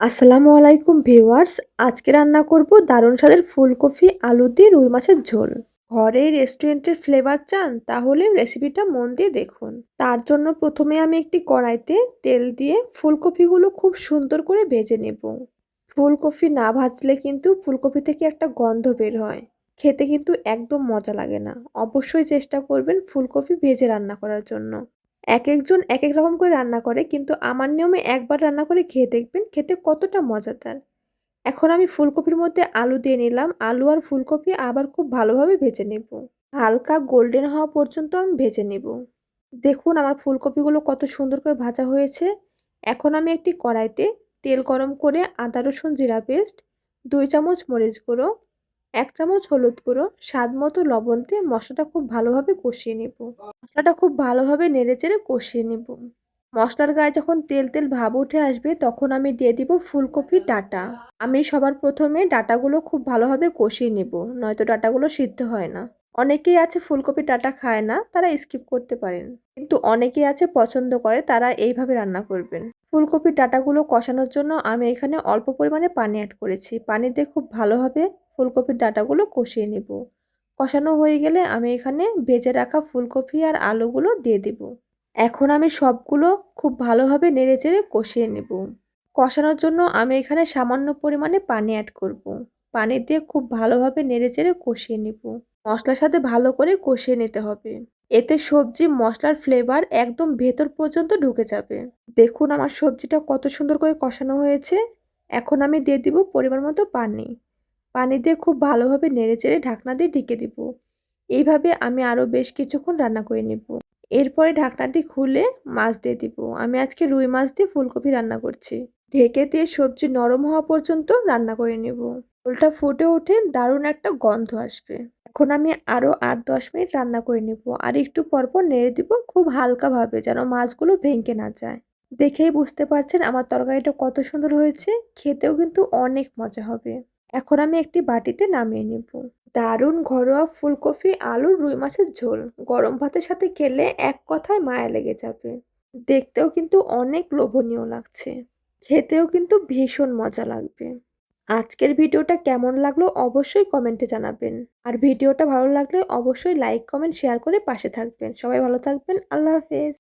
আসসালামু আলাইকুম ভিউয়ার্স। আজকে রান্না করব দারুণ স্বাদের ফুলকপি আলু দিয়ে রুই মাছের ঝোল। ঘরে রেস্টুরেন্টের ফ্লেভার চান তাহলে রেসিপিটা মন দিয়ে দেখুন। তার জন্য প্রথমে আমি একটি কড়াইতে তেল দিয়ে ফুলকপিগুলো খুব সুন্দর করে ভেজে নেব। ফুলকপি না ভাজলে কিন্তু ফুলকপি থেকে একটা গন্ধ বের হয়, খেতে কিন্তু একদম মজা লাগে না। অবশ্যই চেষ্টা করবেন ফুলকপি ভেজে রান্না করার জন্য। একেকজন একেক রকম করে রান্না করে, কিন্তু আমার নিয়মে একবার রান্না করে খেয়ে দেখবেন খেতে কতটা মজাদার। এখন আমি ফুলকপির মধ্যে আলু দিয়ে নিলাম। আলু আর ফুলকপি আবার খুব ভালোভাবে ভেজে নেব। হালকা গোল্ডেন হওয়া পর্যন্ত আমি ভেজে নেব। দেখুন আমার ফুলকপিগুলো কত সুন্দর করে ভাজা হয়েছে। এখন আমি একটি কড়াইতে তেল গরম করে আদা রসুন জিরা পেস্ট, 2 চামচ মরিচ গুঁড়ো, 1 চামচ হলুদ গুঁড়ো, স্বাদ মতো লবণ দিয়ে মশলাটা খুব ভালোভাবে কষিয়ে নেব। মশলাটা খুব ভালোভাবে নেড়েচেড়ে কষিয়ে নেব। মশলার গায়ে যখন তেল তেল ভাব উঠে আসবে তখন আমি দিয়ে দিব ফুলকপির ডাঁটা। আমি সবার প্রথমে ডাঁটাগুলো খুব ভালোভাবে কষিয়ে নেব, নয়তো ডাঁটাগুলো সিদ্ধ হয় না। অনেকেই আছে ফুলকপির ডাঁটা খায় না, তারা স্কিপ করতে পারেন। কিন্তু অনেকেই আছে পছন্দ করে, তারা এইভাবে রান্না করবেন। ফুলকপির ডাঁটাগুলো কষানোর জন্য আমি এখানে অল্প পরিমাণে পানি অ্যাড করেছি। পানি দিয়ে খুব ভালোভাবে ফুলকপির ডাঁটাগুলো কষিয়ে নেব। কষানো হয়ে গেলে আমি এখানে ভেজে রাখা ফুলকপি আর আলুগুলো দিয়ে দেব। এখন আমি সবগুলো খুব ভালোভাবে নেড়েচেড়ে কষিয়ে নেব। কষানোর জন্য আমি এখানে সামান্য পরিমাণে পানি অ্যাড করব। পানি দিয়ে খুব ভালোভাবে নেড়েচেড়ে কষিয়ে নেব। মশলার সাথে ভালো করে কষিয়ে নিতে হবে। এতে সবজি মশলার ফ্লেভার একদম ভেতর পর্যন্ত ঢুকে যাবে। দেখুন আমার সবজিটা কত সুন্দর করে কষানো হয়েছে। এখন আমি দিয়ে দিব পরিমাণ মতো পানি। পানি দিয়ে খুব ভালোভাবে নেড়েচেড়ে ঢাকনা দিয়ে ঢেকে দিব। এইভাবে আমি আরও বেশ কিছুক্ষণ রান্না করে নেব। এরপরে ঢাকনাটি খুলে মাছ দিয়ে দিব। আমি আজকে রুই মাছ দিয়ে ফুলকপি রান্না করছি। ঢেকে দিয়ে সবজি নরম হওয়া পর্যন্ত রান্না করে নেব। ঝোলটা ফুটে উঠে দারুণ একটা গন্ধ আসবে। এখন আমি আরও 8-10 মিনিট রান্না করে নেব। আর একটু পরপর নেড়ে দিব খুব হালকাভাবে, যেন মাছগুলো ভেঙে না যায়। দেখেই বুঝতে পারছেন আমার তরকারিটা কত সুন্দর হয়েছে। খেতেও কিন্তু অনেক মজা হবে। এখন আমি একটি বাটিতে নামিয়ে নেব। দারুণ ঘরোয়া ফুলকপি আলুর রুই মাছের ঝোল গরম ভাতের সাথে খেলে এক কথায় মায়া লেগে যাবে। দেখতেও কিন্তু অনেক লোভনীয় লাগছে, খেতেও কিন্তু ভীষণ মজা লাগবে। আজকের ভিডিওটা কেমন লাগলো অবশ্যই কমেন্টে জানাবেন। আর ভিডিওটা ভালো লাগলে অবশ্যই লাইক কমেন্ট শেয়ার করে পাশে থাকবেন। সবাই ভালো থাকবেন। আল্লাহ হাফেজ।